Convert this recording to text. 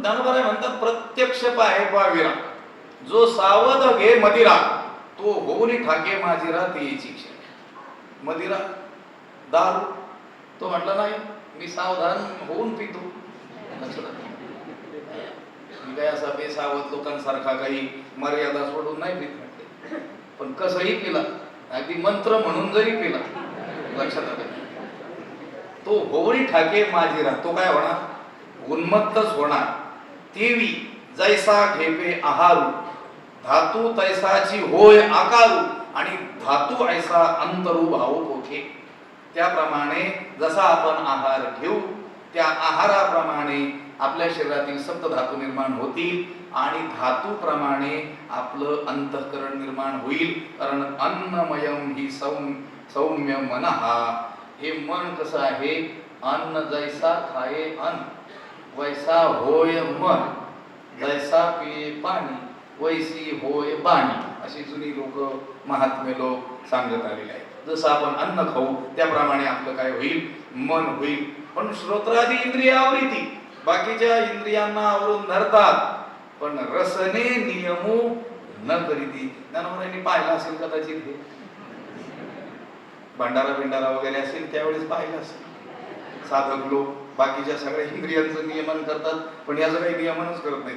ज्ञानोबा म्हणतात प्रत्यक्ष पाहे पाविरा, जो सावध घे मदिरा तो होऊन ठाके माझिरा तेची क्षण. मदिरा दारू, तो म्हटला नाही मी सावधान होऊन पितो. मी काय असा बेसावध लोकांसारखा काही मर्यादा सोडून नाही पित म्हटले, पण कसंही पिला, अगदी मंत्र म्हणून जरी पिला, लक्षात आलं, तो होऊन ठाके माझिरा, तो काय होणार, उन्मत्तच होणार. तेवी जैसा घेपे आहारू, धातू तैसाची होय आकारू, आणि धातू ऐसा अंतरू भाऊ पोखे. त्याप्रमाणे जसा आपण आहार घेऊ त्या आहाराप्रमाणे आपल्या शरीरातील सप्त धातू निर्माण होतील आणि धातूप्रमाणे आपलं अंतःकरण निर्माण होईल. कारण अन्नमयम ही सौम्य मनहा, हे मन कसं आहे, अन्न जैसा खाये अन्न वैसा होय मन, जैसा पिये पाणी वैसी होय बाणी, अशी जुनी लोक महात्मे लोक सांगत आलेले आहेत. जसं आपण अन्न खाऊ त्याप्रमाणे आपलं काय होईल, मन होईल. पण श्रोत्रादी इंद्रिय आवृत्ती बाकीच्या इंद्रियांना आवरून धरतात, पण रसने नियमो न करीती. ज्ञानोबांनी पाहिलं असेल कदाचित, हे भंडारा वगैरे असेल त्यावेळेस पाहिलं असेल, साधक लोक बाकीच्या सगळ्या इंद्रियांचं नियमन करतात पण याचं काही नियमनच करत नाही.